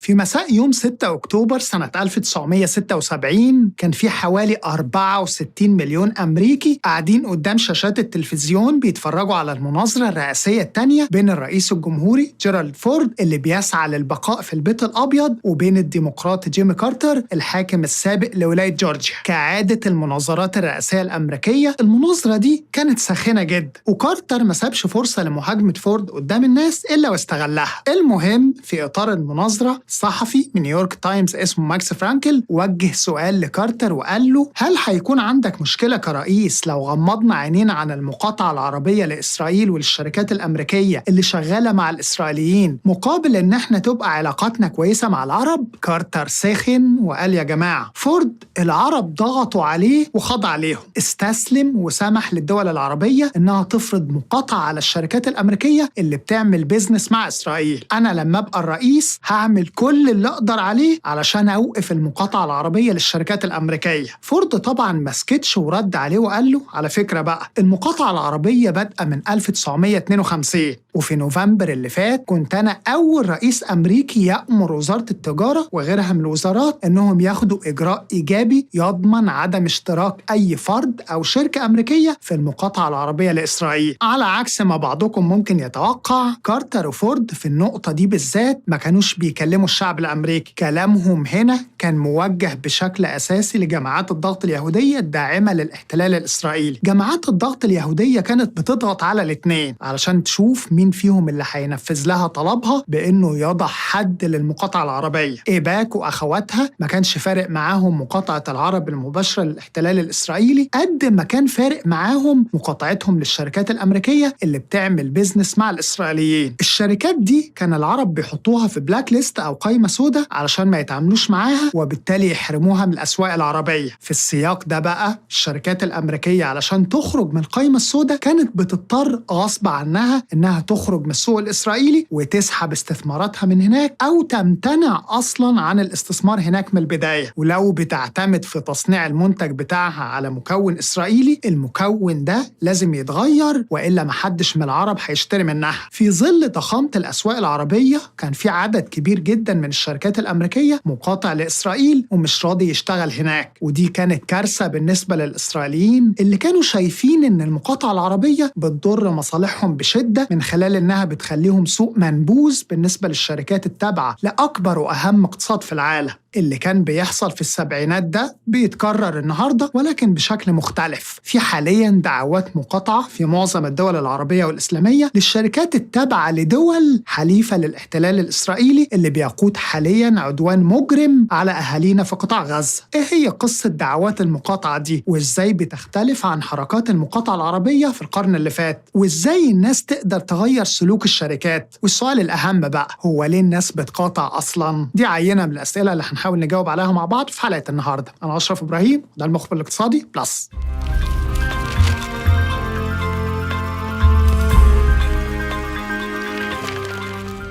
في مساء يوم 6 أكتوبر سنة 1976 كان في حوالي 64 مليون أمريكي قاعدين قدام شاشات التلفزيون بيتفرجوا على المناظرة الرئاسية الثانية بين الرئيس الجمهوري جيرالد فورد اللي بيسعى للبقاء في البيت الأبيض وبين الديمقراطي جيمي كارتر الحاكم السابق لولاية جورجيا. كعادة المناظرات الرئاسية الأمريكية المناظرة دي كانت ساخنة جدا، وكارتر ما سابش فرصة لمهاجمة فورد قدام الناس إلا واستغلها. المهم في إطار المناظرة صحفي من نيويورك تايمز اسمه ماكس فرانكل وجه سؤال لكارتر وقال له: هل هيكون عندك مشكلة كرئيس لو غمضنا عينينا عن المقاطعة العربية لإسرائيل وللشركات الأمريكية اللي شغالة مع الإسرائيليين مقابل إن احنا تبقى علاقاتنا كويسة مع العرب؟ كارتر سخن وقال: يا جماعة، فورد العرب ضغطوا عليه وخضع عليهم، استسلم وسمح للدول العربية إنها تفرض مقاطعة على الشركات الأمريكية اللي بتعمل بيزنس مع إسرائيل. أنا لما أبقى الرئيس هعمل كل اللي أقدر عليه علشان أوقف المقاطعة العربية للشركات الأمريكية. فورد طبعا ما سكتش ورد عليه وقال له: على فكرة بقى، المقاطعة العربية بادئة من 1952، وفي نوفمبر اللي فات كنت أنا أول رئيس أمريكي يأمر وزارة التجارة وغيرها من الوزارات إنهم ياخدوا إجراء إيجابي يضمن عدم اشتراك أي فرد أو شركة أمريكية في المقاطعة العربية لإسرائيل. على عكس ما بعضكم ممكن يتوقع، كارتر وفورد في النقطة دي بالذات ما كانوش بيكلموا الشعب الأمريكي. كلامهم هنا كان موجه بشكل أساسي لجماعات الضغط اليهودية الداعمة للاحتلال الإسرائيلي. جماعات الضغط اليهودية كانت بتضغط على الاثنين علشان تشوف مين فيهم اللي هينفذ لها طلبها بأنه يضع حد للمقاطعة العربية. إيباك وأخواتها ما كانش فارق معاهم مقاطعة العرب المباشرة للاحتلال الإسرائيلي قد ما كان فارق معاهم مقاطعتهم للشركات الأمريكية اللي بتعمل بيزنس مع الإسرائيليين. الشركات دي كان العرب بيحطوها في بلاك ليست أو قائمة سوداء علشان ما يتعاملوش معاها وبالتالي يحرموها من الأسواق العربية. في السياق ده بقى الشركات الأمريكية علشان تخرج من القائمة السوداء كانت بتضطر غصب عنها إنها تخرج من السوق الإسرائيلي وتسحب استثماراتها من هناك أو تمتنع أصلاً عن الاستثمار هناك من البداية. ولو بتعتمد في تصنيع المنتج بتاعها على مكون إسرائيلي، المكون ده لازم يتغير وإلا محدش من العرب هيشتري منها. في ظل ضخامة الأسواق العربية كان في عدد كبير جداً من الشركات الأمريكية مقاطع لإسرائيل ومش راضي يشتغل هناك، ودي كانت كارثة بالنسبة للإسرائيليين اللي كانوا شايفين إن المقاطعة العربية بتضر مصالحهم بشدة من خلال إنها بتخليهم سوق منبوذ بالنسبة للشركات التابعة لأكبر وأهم اقتصاد في العالم. اللي كان بيحصل في السبعينات ده بيتكرر النهاردة ولكن بشكل مختلف. في حاليا دعوات مقاطعة في معظم الدول العربية والإسلامية للشركات التابعة لدول حليفة للاحتلال الإسرائيلي اللي بيقود حاليا عدوان مجرم على أهالينا في قطاع غزة. إيه هي قصة دعوات المقاطعة دي؟ وإزاي بتختلف عن حركات المقاطعة العربية في القرن اللي فات؟ وإزاي الناس تقدر تغير سلوك الشركات؟ والسؤال الأهم بقى، هو ليه الناس بتقاطع أصلا؟ دي عينة من الأسئلة اللي هنحاول نجاوب عليها مع بعض في حلقة النهاردة. أنا أشرف إبراهيم، ده المخبر الاقتصادي بلس.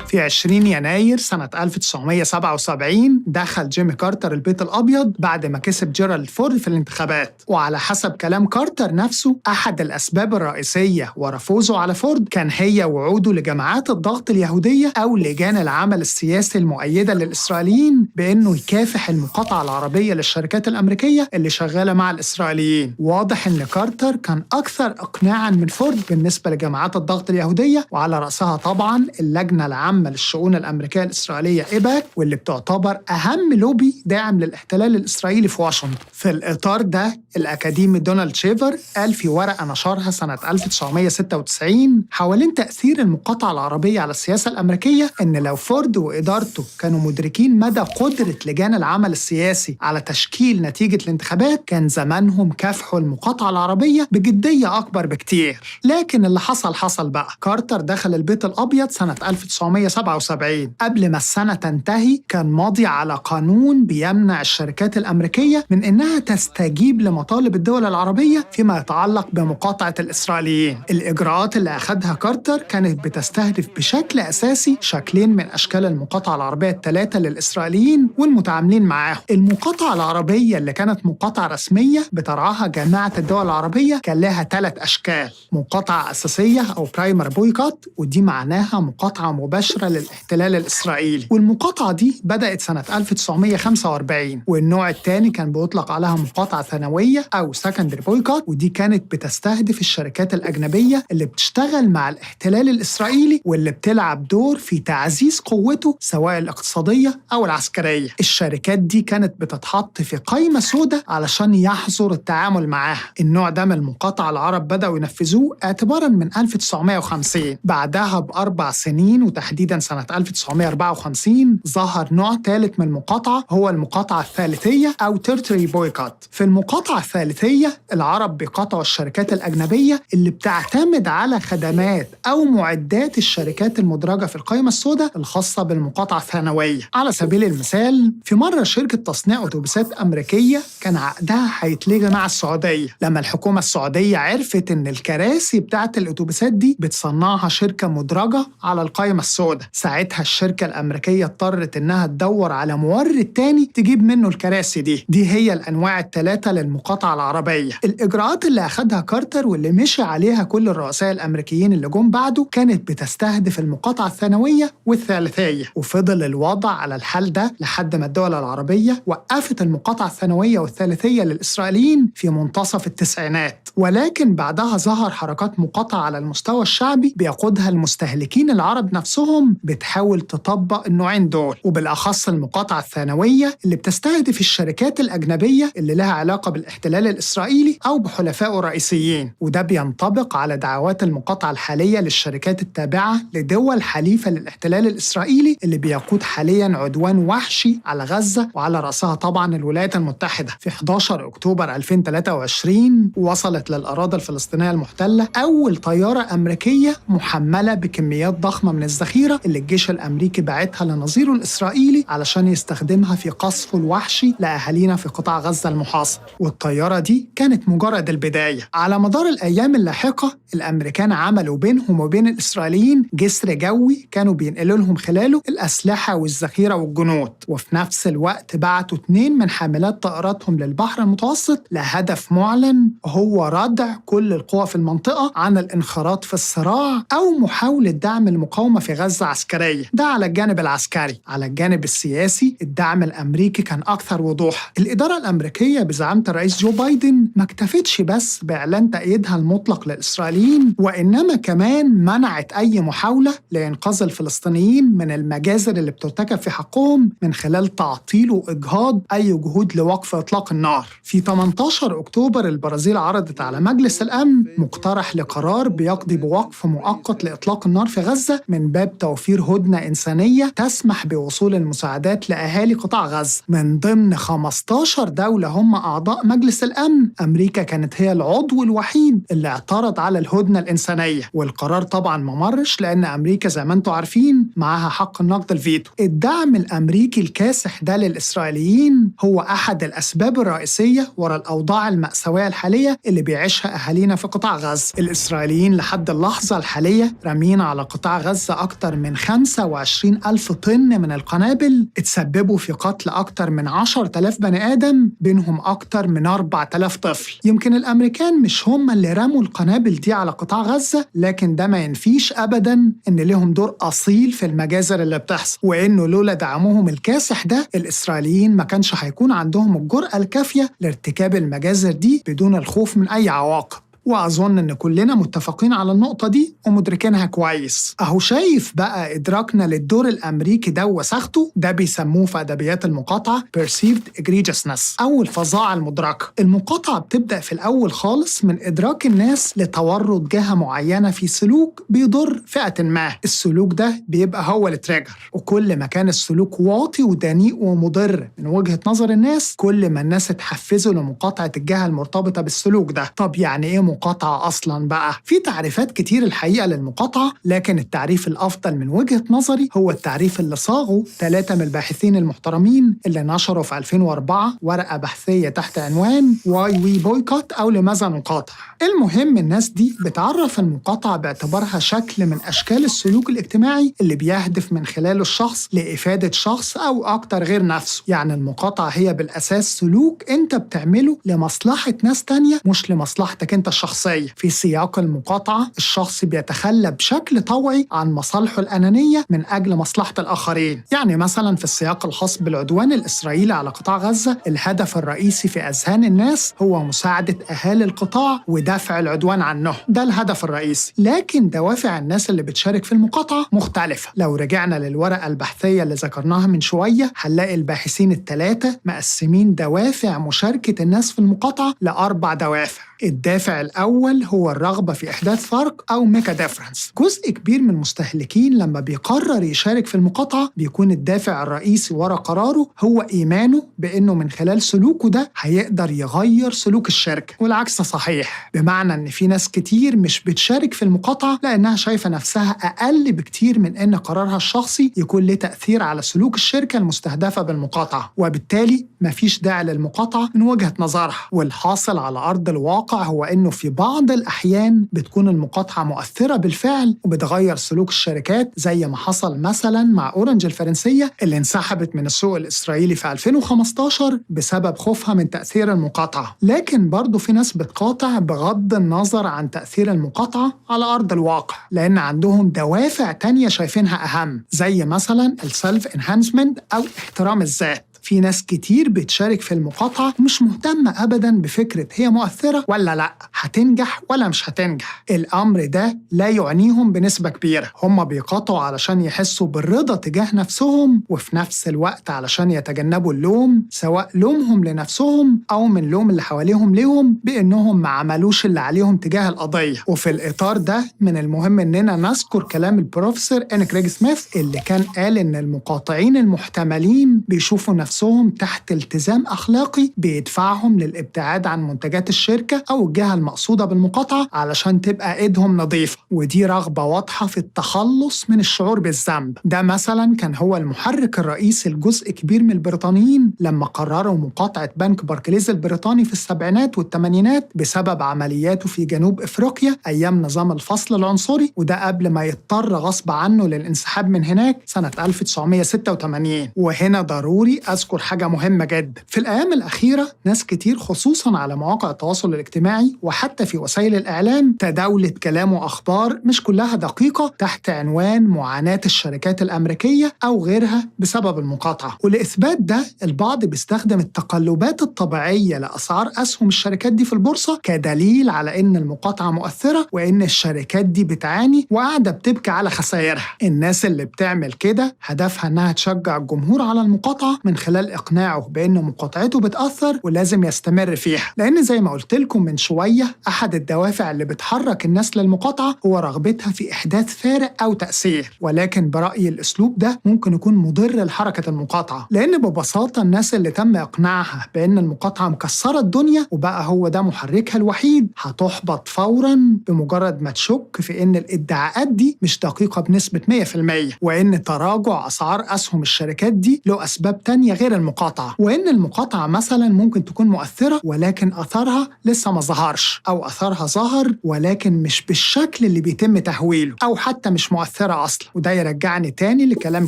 في 20 يناير سنة 1977 دخل جيمي كارتر البيت الأبيض بعد ما كسب جيرالد فورد في الانتخابات، وعلى حسب كلام كارتر نفسه أحد الأسباب الرئيسية ورا فوزه على فورد كان هي وعوده لجماعات الضغط اليهودية أو لجان العمل السياسي المؤيدة للإسرائيليين بأنه يكافح المقاطعة العربية للشركات الأمريكية اللي شغالة مع الإسرائيليين. واضح إن كارتر كان أكثر إقناعاً من فورد بالنسبة لجماعات الضغط اليهودية، وعلى رأسها طبعاً اللجنة العامة للشؤون الأمريكية الإسرائيلية إيباك، واللي بتعتبر أهم لوبي داعم للاحتلال الإسرائيلي في واشنطن. في الإطار ده الأكاديمي دونالد شيفر قال في ورقة نشرها سنة 1996 حوالين تأثير المقاطعة العربية على السياسة الأمريكية إن لو فورد وإدارته كانوا مدركين مدى قدرة لجان العمل السياسي على تشكيل نتيجة الانتخابات كان زمانهم كافحوا المقاطعة العربية بجدية أكبر بكتير. لكن اللي حصل بقى، كارتر دخل البيت الأبيض سنة 1977. قبل ما السنة تنتهي كان ماضي على قانون بيمنع الشركات الأمريكية من إنها تستجيب لمطالب الدول العربية فيما يتعلق بمقاطعة الإسرائيليين. الإجراءات اللي أخذها كارتر كانت بتستهدف بشكل أساسي شكلين من أشكال المقاطعة العربية الثلاثة للإسرائيليين والمتعاملين معاهم. المقاطعة العربية اللي كانت مقاطعة رسمية بترعاها جامعة الدول العربية كان لها 3 أشكال: مقاطعة أساسية أو برايمر بويكوت، ودي معناها مقاطعة مباشرة مناصرة للاحتلال الإسرائيلي. والمقاطعة دي بدأت سنة 1945، والنوع الثاني كان بيطلق عليها مقاطعة ثانوية أو secondary boycott، ودي كانت بتستهدف الشركات الأجنبية اللي بتشتغل مع الاحتلال الإسرائيلي واللي بتلعب دور في تعزيز قوته سواء الاقتصادية أو العسكرية. الشركات دي كانت بتتحط في قائمة سوداء علشان يحظر التعامل معاها. النوع ده من المقاطعة العرب بدأوا ينفذوه اعتباراً من 1950. بعدها ب4 سنين وتحديداً سنة 1954 ظهر نوع ثالث من المقاطعة، هو المقاطعة الثالثية أو tertiary boycott. في المقاطعة الثالثية العرب بيقاطعوا الشركات الأجنبية اللي بتعتمد على خدمات أو معدات الشركات المدرجة في القائمة السوداء الخاصة بالمقاطعة الثانوية. على سبيل المثال، في مرة شركة تصنيع أتوبيسات أمريكية كان عقدها هيتلغي مع السعودية. لما الحكومة السعودية عرفت إن الكراسي بتاعت الأتوبيسات دي بتصنعها شركة مدرجة على القائمة السوداء، ساعتها الشركة الأمريكية اضطرت إنها تدور على مورد تاني تجيب منه الكراسي دي. دي هي الأنواع الثلاثة للمقاطعة العربية. الإجراءات اللي أخدها كارتر واللي مشي عليها كل الرؤساء الأمريكيين اللي جم بعده كانت بتستهدف المقاطعة الثانوية والثالثية، وفضل الوضع على الحال ده لحد ما الدول العربية وقفت المقاطعة الثانوية والثالثية للإسرائيليين في منتصف التسعينات. ولكن بعدها ظهر حركات مقاطعة على المستوى الشعبي بيقودها المستهلكين العرب نفسهم بتحاول تطبق النوعين دول، وبالأخص المقاطعة الثانوية اللي بتستهدف الشركات الأجنبية اللي لها علاقة بالاحتلال الإسرائيلي أو بحلفائه الرئيسيين. وده بينطبق على دعوات المقاطعة الحالية للشركات التابعة لدول حليفة للاحتلال الإسرائيلي اللي بيقود حالياً عدوان وحشي على غزة وعلى رأسها طبعاً الولايات المتحدة. في 11 أكتوبر 2023 وصلت للأراضي الفلسطينية المحتلة أول طيارة أمريكية محملة بكميات ضخمة من الذخيرة اللي الجيش الأمريكي باعتها لنظيره الإسرائيلي علشان يستخدمها في قصفه الوحشي لأهالينا في قطاع غزة المحاصر. والطيارة دي كانت مجرد البداية. على مدار الأيام اللاحقة الأمريكان عملوا بينهم وبين الإسرائيليين جسر جوي كانوا بينقلوا لهم خلاله الأسلحة والذخيرة والجنود، وفي نفس الوقت بعتوا 2 من حاملات طائراتهم للبحر المتوسط لهدف معلن هو ردع كل القوى في المنطقة عن الانخراط في الصراع أو محاولة دعم المقاومة في غزة عسكرية. ده على الجانب العسكري. على الجانب السياسي الدعم الأمريكي كان أكثر وضوح. الإدارة الأمريكية بزعامة الرئيس جو بايدن ما اكتفتش بس بإعلان تأييدها المطلق للإسرائيليين، وإنما كمان منعت أي محاولة لإنقاذ الفلسطينيين من المجازر اللي بترتكب في حقهم من خلال تعطيل وإجهاض أي جهود لوقف إطلاق النار. في 18 أكتوبر البرازيل عرضت على مجلس الأمن مقترح لقرار بيقضي بوقف مؤقت لإطلاق النار في غزة من باب توفير هدنة إنسانية تسمح بوصول المساعدات لأهالي قطاع غزة. من ضمن 15 دولة هم أعضاء مجلس الأمن، أمريكا كانت هي العضو الوحيد اللي اعترض على الهدنة الإنسانية، والقرار طبعا ما مرش لأن أمريكا زي ما انتم عارفين معاها حق النقد الفيتو. الدعم الأمريكي الكاسح ده للإسرائيليين هو أحد الأسباب الرئيسية وراء الأوضاع المأساوية الحالية اللي بيعيشها أهالينا في قطاع غزة. الإسرائيليين لحد اللحظة الحالية رامين على قطاع غزة أكتر من 25,000 طن من القنابل اتسببوا في قتل أكتر من 10,000 بني آدم بينهم أكتر من 4,000 طفل. يمكن الأمريكان مش هم اللي رموا القنابل دي على قطاع غزة، لكن ده ما ينفيش أبداً إن لهم دور أصيل في المجازر اللي بتحصل، وإنه لولا دعمهم الكاسح ده الإسرائيليين ما كانش هيكون عندهم الجرأة الكافية لارتكاب المجازر دي بدون الخوف من أي عواقب. وأظن إن كلنا متفقين على النقطة دي ومدركينها كويس. أهو شايف بقى إدراكنا للدور الأمريكي ده وسخته، ده بيسموه في أدبيات المقاطعة perceived egregiousness أو الفظاعة المدركة. المقاطعة بتبدأ في الأول خالص من إدراك الناس لتورط جهة معينة في سلوك بيضر فئة ما. السلوك ده بيبقى هو التريجر، وكل ما كان السلوك واطي ودنيء ومضر من وجهة نظر الناس كل ما الناس اتحفزوا لمقاطعة الجهة المرتبطة بالسلوك ده. طب يعني إيه مقاطعة أصلاً بقى؟ في تعريفات كتير الحقيقة للمقاطعة، لكن التعريف الأفضل من وجهة نظري هو التعريف اللي صاغه 3 من الباحثين المحترمين اللي نشروا في 2004 ورقة بحثية تحت عنوان Why We Boycott أو لماذا نقاطع. المهم الناس دي بتعرف المقاطعة باعتبارها شكل من أشكال السلوك الاجتماعي اللي بيهدف من خلاله الشخص لإفادة شخص أو أكتر غير نفسه. يعني المقاطعة هي بالأساس سلوك أنت بتعمله لمصلحة ناس تانية مش لمصلحتك أنت الشخصية. في سياق المقاطعة الشخص بيتخلى بشكل طوعي عن مصالحه الأنانية من أجل مصلحة الآخرين. يعني مثلا في السياق الخاص بالعدوان الإسرائيلي على قطاع غزة، الهدف الرئيسي في أذهان الناس هو مساعدة أهالي القطاع ودفع العدوان عنهم، ده الهدف الرئيسي. لكن دوافع الناس اللي بتشارك في المقاطعة مختلفة. لو رجعنا للورقة البحثية اللي ذكرناها من شوية، هنلاقي الباحثين الثلاثة مقسمين دوافع مشاركة الناس في المقاطعة ل4 دوافع. الدافع الأول هو الرغبة في إحداث فرق أو ميك ديفرنس. جزء كبير من المستهلكين لما بيقرر يشارك في المقاطعة بيكون الدافع الرئيسي ورا قراره هو إيمانه بأنه من خلال سلوكه ده هيقدر يغير سلوك الشركة، والعكس صحيح. بمعنى أن في ناس كتير مش بتشارك في المقاطعة لأنها شايفة نفسها أقل بكتير من أن قرارها الشخصي يكون له تأثير على سلوك الشركة المستهدفة بالمقاطعة، وبالتالي مفيش داعي للمقاطعة من وجهة نظرها. والحاصل على أرض الواقع هو أنه في بعض الأحيان بتكون المقاطعة مؤثرة بالفعل وبتغير سلوك الشركات، زي ما حصل مثلا مع أورنج الفرنسية اللي انسحبت من السوق الإسرائيلي في 2015 بسبب خوفها من تأثير المقاطعة. لكن برضو في ناس بتقاطع بغض النظر عن تأثير المقاطعة على أرض الواقع، لأن عندهم دوافع تانية شايفينها أهم، زي مثلا السلف انهانسمنت أو احترام الذات. في ناس كتير بتشارك في المقاطعة ومش مهتمة أبداً بفكرة هي مؤثرة ولا لأ، هتنجح ولا مش هتنجح. الأمر ده لا يعنيهم بنسبة كبيرة. هم بيقاطعوا علشان يحسوا بالرضا تجاه نفسهم، وفي نفس الوقت علشان يتجنبوا اللوم، سواء لومهم لنفسهم أو من لوم اللي حواليهم ليهم بأنهم ما عملوش اللي عليهم تجاه القضية. وفي الإطار ده من المهم إننا نذكر كلام البروفيسور إن كريغ سميث اللي كان قال إن المقاطعين المحتملين بيشوفوا نفسهم تحت التزام أخلاقي بيدفعهم للابتعاد عن منتجات الشركة أو الجهة المقصودة بالمقاطعة علشان تبقى إيدهم نظيفة، ودي رغبة واضحة في التخلص من الشعور بالذنب. ده مثلا كان هو المحرك الرئيسي لجزء كبير من البريطانيين لما قرروا مقاطعة بنك باركليز البريطاني في السبعينات والثمانينات بسبب عملياته في جنوب إفريقيا أيام نظام الفصل العنصري، وده قبل ما يضطر غصب عنه للانسحاب من هناك سنة 1986. وهنا ضروري أذكر حاجة مهمة جدا. في الأيام الأخيرة ناس كتير خصوصاً على مواقع التواصل الاجتماعي وحتى في وسائل الإعلام تداولت كلام وأخبار مش كلها دقيقة تحت عنوان معاناة الشركات الأمريكية أو غيرها بسبب المقاطعة. ولإثبات ده البعض بيستخدم التقلبات الطبيعية لأسعار أسهم الشركات دي في البورصة كدليل على إن المقاطعة مؤثرة وإن الشركات دي بتعاني وقاعدة بتبكي على خسائرها. الناس اللي بتعمل كده هدفها إنها تشجع الجمهور على المقاطعة من خلال إقناعه بأن مقاطعته بتأثر ولازم يستمر فيها، لأن زي ما قلت لكم من شوية أحد الدوافع اللي بتحرك الناس للمقاطعة هو رغبتها في إحداث فارق أو تأثير. ولكن برأيي الأسلوب ده ممكن يكون مضر لحركة المقاطعة، لأن ببساطة الناس اللي تم إقناعها بأن المقاطعة مكسرة الدنيا وبقى هو ده محركها الوحيد هتحبط فورا بمجرد ما تشك في أن الادعاءات دي مش دقيقة بنسبة 100%، وأن تراجع أسعار أسهم الشركات دي له أسباب تانية غير المقاطعة، وإن المقاطعة مثلا ممكن تكون مؤثرة ولكن أثرها لسه ما ظهرش، أو أثرها ظهر ولكن مش بالشكل اللي بيتم تهويله، أو حتى مش مؤثرة أصلا. وده يرجعني تاني لكلام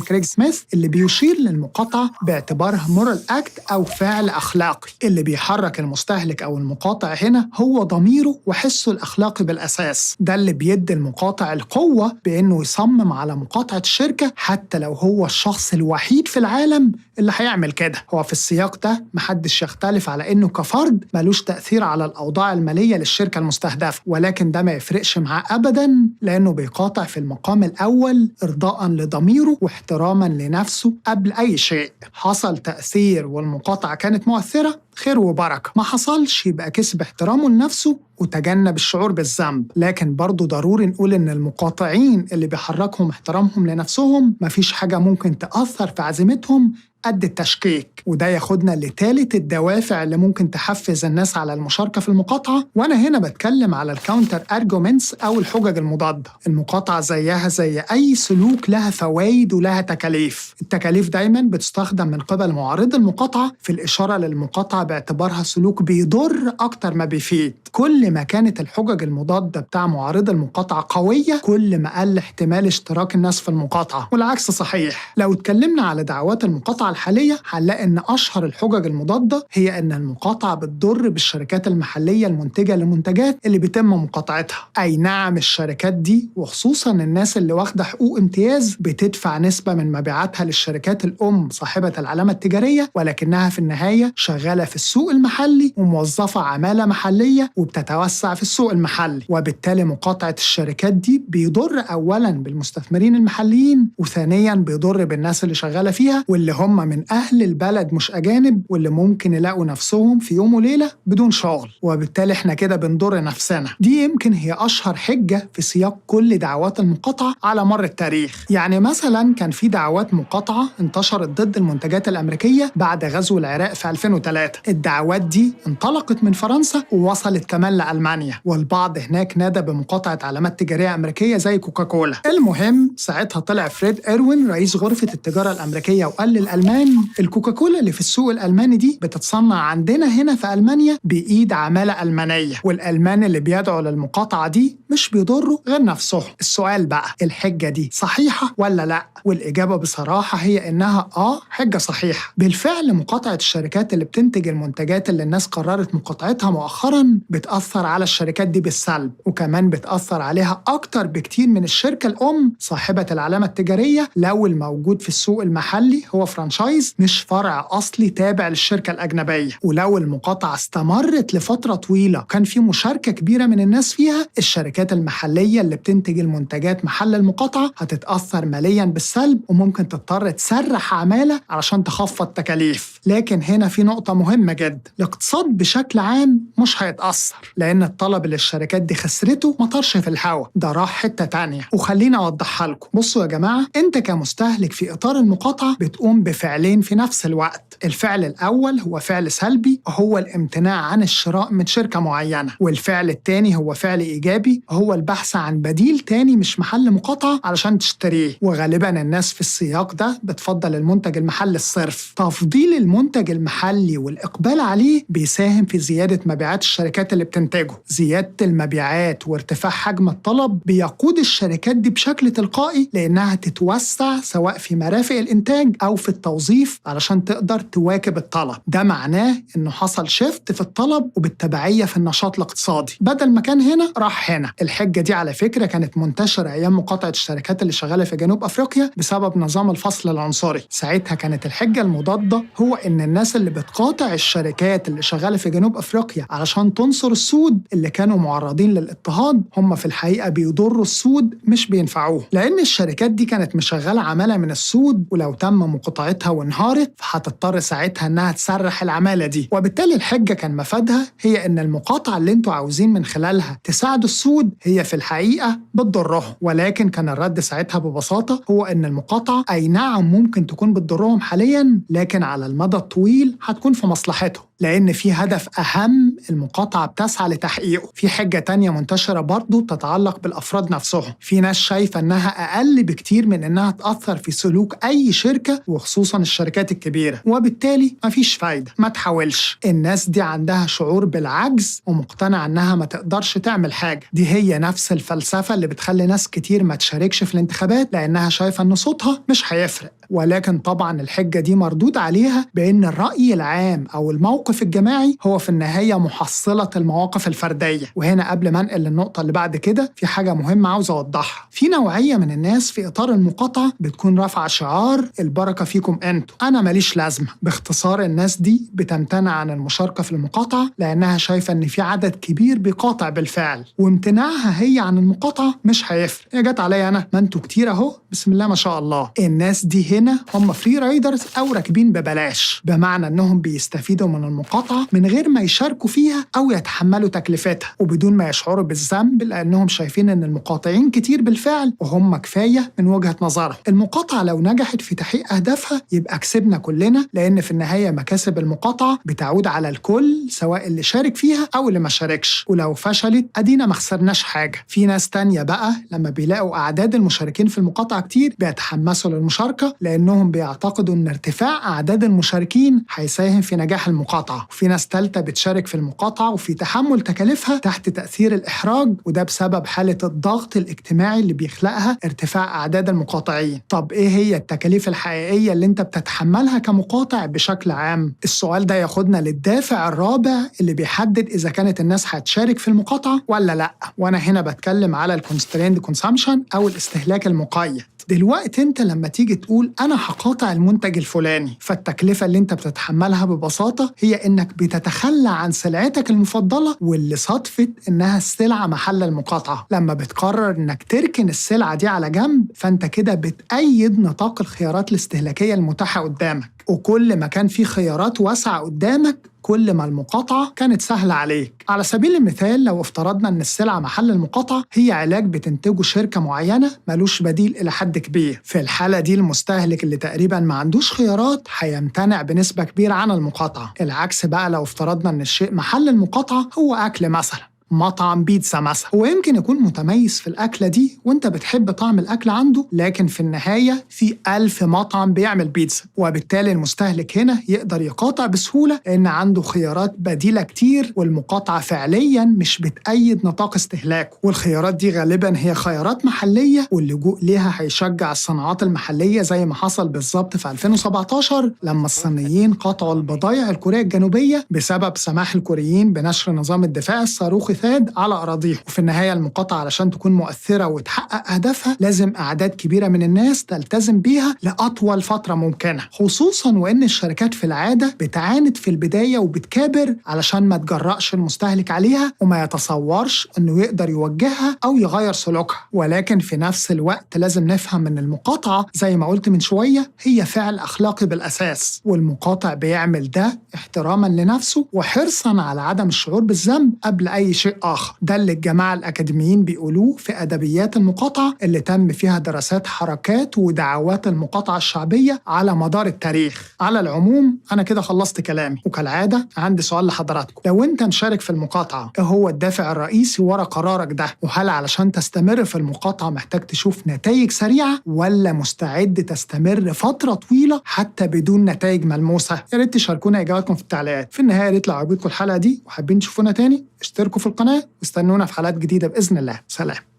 كريغ سميث اللي بيشير للمقاطعة باعتبارها مورال أكت أو فعل أخلاقي. اللي بيحرك المستهلك أو المقاطع هنا هو ضميره وحسه الأخلاقي بالأساس. ده اللي بيدي المقاطع القوة بأنه يصمم على مقاطعة الشركة حتى لو هو الشخص الوحيد في العالم اللي هيعمل كده. هو في السياق ده محدش يختلف على انه كفرد ملوش تأثير على الأوضاع المالية للشركة المستهدفة، ولكن ده ما يفرقش معاه أبدا لأنه بيقاطع في المقام الأول إرضاء لضميره واحتراما لنفسه قبل أي شيء. حصل تأثير والمقاطعة كانت مؤثرة، خير وبركة. ما حصلش يبقى كسب احترامه لنفسه وتجنب الشعور بالذنب. لكن برضو ضروري نقول إن المقاطعين اللي بيحركهم احترامهم لنفسهم مفيش حاجة ممكن تأثر في عزيمتهم قد التشكيك. وده ياخدنا لثالث الدوافع اللي ممكن تحفز الناس على المشاركة في المقاطعة، وأنا هنا بتكلم على الكاونتر أرجومنتس أو الحجج المضادة. المقاطعة زيها زي أي سلوك لها فوائد ولها تكاليف. التكاليف دايما بتستخدم من قبل معارض المقاطعة في الإشارة للمقاطعة باعتبارها سلوك بيضر أكتر ما بيفيد. كل كل ما كانت الحجج المضادة بتاع معارض المقاطعة قوية كل ما قل احتمال اشتراك الناس في المقاطعة، والعكس صحيح. لو اتكلمنا على دعوات المقاطعة الحالية هنلاقي ان اشهر الحجج المضادة هي ان المقاطعة بتضر بالشركات المحلية المنتجة لمنتجات اللي بيتم مقاطعتها. اي نعم، الشركات دي وخصوصا الناس اللي واخدة حقوق امتياز بتدفع نسبة من مبيعاتها للشركات الام صاحبة العلامة التجارية، ولكنها في النهاية شغالة في السوق المحلي وموظفة عمالة محلية وبتتوسع في السوق المحلي، وبالتالي مقاطعة الشركات دي بيضر أولاً بالمستثمرين المحليين، وثانياً بيضر بالناس اللي شغالة فيها واللي هم من أهل البلد مش أجانب، واللي ممكن يلاقوا نفسهم في يوم وليلة بدون شغل، وبالتالي احنا كده بنضر نفسنا. دي يمكن هي أشهر حجة في سياق كل دعوات المقاطعة على مر التاريخ. يعني مثلاً كان في دعوات مقاطعة انتشرت ضد المنتجات الأمريكية بعد غزو العراق في 2003. الدعوات دي انطلقت من فرنسا ووصلت كمان لألمانيا، والبعض هناك نادى بمقاطعة علامات تجارية أمريكية زي كوكاكولا. المهم ساعتها طلع فريد إيروين رئيس غرفة التجارة الأمريكية وقال للألمان الكوكاكولا اللي في السوق الألماني دي بتتصنع عندنا هنا في ألمانيا بإيد عمالة ألمانية، والألمان اللي بيدعوا للمقاطعة دي مش بيضروا غير نفسهم. السؤال بقى، الحجة دي صحيحة ولا لا؟ والإجابة بصراحة هي إنها حجة صحيحة. بالفعل مقاطعة الشركات اللي بتنتج المنتجات اللي الناس قررت مقاطعتها مؤخرا بتأثر على الشركات دي بالسلب، وكمان بتأثر عليها أكتر بكتير من الشركة الأم صاحبة العلامة التجارية لو الموجود في السوق المحلي هو فرانشايز مش فرع أصلي تابع للشركة الأجنبية. ولو المقاطعة استمرت لفترة طويلة كان في مشاركة كبيرة من الناس فيها، الشركات المحلية اللي بتنتج المنتجات محل المقاطعة هتتأثر ماليا بالسلب، وممكن تضطر تسرح عمالة علشان تخفض تكاليف. لكن هنا في نقطة مهمة جدا، الاقتصاد بشكل عام مش هيتأثر لأن الطلب اللي الشركات دي خسرته ما طارش في الهواء، ده راح حتة تانية. وخلينا أوضحها لكم. بصوا يا جماعة، أنت كمستهلك في إطار المقاطعة بتقوم بفعلين في نفس الوقت. الفعل الأول هو فعل سلبي هو الامتناع عن الشراء من شركة معينة، والفعل التاني هو فعل إيجابي هو البحث عن بديل تاني مش محل مقاطعة علشان تشتريه. وغالبا الناس في السياق ده بتفضل المنتج المحلي الصرف. تفضيل المنتج المحلي والإقبال عليه بيساهم في زيادة مبيعات الشركات اللي بتنتجه. زيادة المبيعات وارتفاع حجم الطلب بيقود الشركات دي بشكل تلقائي لأنها تتوسع سواء في مرافق الإنتاج أو في التوظيف علشان تقدر تواكب الطلب. ده معناه إنه حصل شيفت في الطلب وبالتبعية في النشاط الاقتصادي، بدل ما كان هنا راح هنا. الحجة دي على فكرة كانت منتشرة أيام مقاطعة الشركات اللي شغالة في جنوب أفريقيا بسبب نظام الفصل العنصري. ساعتها كانت الحجة المضادة هو إن الناس اللي بتقاطع الشركات اللي شغالة في جنوب أفريقيا علشان تنصر السود اللي كانوا معرضين للاضطهاد، هم في الحقيقة بيضروا السود مش بينفعوه، لأن الشركات دي كانت مشغلة عمالة من السود، ولو تم مقاطعتها وانهارت فهتضطر ساعتها إنها تسرح العمالة دي. وبالتالي الحجة كان مفادها هي إن المقاطعة اللي انتوا عاوزين من خلالها تساعدوا السود هي في الحقيقة بتضرهم. ولكن كان الرد ساعتها ببساطة هو إن المقاطعة أي نعم ممكن تكون بتضرهم حاليا، لكن على المدى الطويل هتكون في مصلحتهم، لأن في هدف أهم المقاطعة بتسعى لتحقيقه. في حجة تانية منتشرة برضو تتعلق بالأفراد نفسهم. في ناس شايفة أنها أقل بكتير من أنها تأثر في سلوك أي شركة وخصوصا الشركات الكبيرة، وبالتالي مفيش فايدة، ما تحاولش. الناس دي عندها شعور بالعجز ومقتنعة أنها ما تقدرش تعمل حاجة. دي هي نفس الفلسفة اللي بتخلي ناس كتير ما تشاركش في الانتخابات لأنها شايفة أن صوتها مش هيفرق. ولكن طبعا الحجة دي مردود عليها بأن الرأي العام أو الموقف الجماعي هو في النهاية محصلة المواقف الفردية. وهنا قبل ما انقل للنقطة اللي بعد كده في حاجة مهمة عاوز أوضحها. في نوعية من الناس في إطار المقاطعة بتكون رافعة شعار البركة فيكم أنتوا، أنا ماليش لازمة. باختصار الناس دي بتمتنع عن المشاركة في المقاطعة لأنها شايفة أن في عدد كبير بيقاطع بالفعل، وامتناعها هي عن المقاطعة مش هيفرق. يا جت عليا أنا، ما انتوا كتير أهو بسم الله ما شاء الله. الناس دي هنا هم فري رايدرز أو راكبين ببلاش، بمعنى أنهم بيستفيدوا من المقاطعة من غير ما يشاركوا فيها أو يتحملوا تكلفتها، وبدون ما يشعروا بالذنب لأنهم شايفين أن المقاطعين كتير بالفعل وهم كفاية من وجهة نظرهم. المقاطعة لو نجحت في تحقيق أهدافها يبقى كسبنا كلنا، لأن في النهاية مكاسب المقاطعة بتعود على الكل سواء اللي شارك فيها أو اللي ما شاركش، ولو فشلت أدينا ما خسرناش حاجة. في ناس تانية بقى لما بيلاقوا أعداد المشاركين في المقاطعة كتير بيتحمسوا للمشاركة لأنهم بيعتقدوا أن ارتفاع أعداد المشاركين هيساهم في نجاح المقاطعة. المقاطعة، وفي ناس تالتة بتشارك في المقاطعة وفي تحمل تكاليفها تحت تأثير الإحراج، وده بسبب حالة الضغط الاجتماعي اللي بيخلقها ارتفاع أعداد المقاطعين. طب إيه هي التكاليف الحقيقية اللي أنت بتتحملها كمقاطع بشكل عام؟ السؤال ده ياخدنا للدافع الرابع اللي بيحدد إذا كانت الناس هتشارك في المقاطعة ولا لأ، وأنا هنا بتكلم على الكونستريند كونسامشن أو الاستهلاك المقيد. دلوقتي انت لما تيجي تقول انا هقاطع المنتج الفلاني، فالتكلفة اللي انت بتتحملها ببساطة هي انك بتتخلى عن سلعتك المفضلة واللي صدفت انها السلعة محل المقاطعة. لما بتقرر انك تركن السلعة دي على جنب، فانت كده بتأيد نطاق الخيارات الاستهلاكية المتاحة قدامك، وكل ما كان في خيارات واسعة قدامك كل ما المقاطعة كانت سهلة عليك. على سبيل المثال لو افترضنا ان السلعة محل المقاطعة هي علاج بتنتجه شركة معينة ملوش بديل إلى حد كبير، في الحالة دي المستهلك اللي تقريبا ما عندوش خيارات هيمتنع بنسبة كبيرة عن المقاطعة. العكس بقى لو افترضنا ان الشيء محل المقاطعة هو أكل مثلا، مطعم بيتزا مثلا، هو يمكن يكون متميز في الأكلة دي وانت بتحب طعم الأكل عنده، لكن في النهاية في 1000 مطعم بيعمل بيتزا، وبالتالي المستهلك هنا يقدر يقاطع بسهولة لأن عنده خيارات بديلة كتير، والمقاطعة فعليا مش بتأيد نطاق استهلاكه. والخيارات دي غالبا هي خيارات محلية، واللجوء ليها هيشجع الصناعات المحلية زي ما حصل بالظبط في 2017 لما الصينيين قطعوا البضائع الكورية الجنوبية بسبب سماح الكوريين بنشر نظام الدفاع الصاروخي على أراضيهم. وفي النهاية المقاطعة علشان تكون مؤثرة وتحقق أهدافها لازم أعداد كبيرة من الناس تلتزم بيها لأطول فترة ممكنة، خصوصا وإن الشركات في العادة بتعاند في البداية وبتكابر علشان ما تجرأش المستهلك عليها وما يتصورش إنه يقدر يوجهها أو يغير سلوكها. ولكن في نفس الوقت لازم نفهم إن المقاطعة زي ما قلت من شوية هي فعل أخلاقي بالأساس، والمقاطع بيعمل ده احتراما لنفسه وحرصا على عدم الشعور بالذنب قبل أي شيء آخر. ده اللي الجماعة الأكاديميين بيقولوه في أدبيات المقاطعة اللي تم فيها دراسات حركات ودعوات المقاطعة الشعبية على مدار التاريخ. على العموم أنا كده خلصت كلامي، وكالعادة عندي سؤال لحضراتكم، لو أنت مشارك في المقاطعة إيه هو الدافع الرئيسي ورا قرارك ده؟ وهل علشان تستمر في المقاطعة محتاج تشوف نتائج سريعة ولا مستعد تستمر فترة طويلة حتى بدون نتائج ملموسة؟ يا ريت تشاركونا إجاباتكم في التعليقات. في النهاية يا ريت لو عجبتكم الحلقة دي وحابين تشوفونا تاني اشتركوا في القناة واستنونا في حلقات جديدة بإذن الله. سلام.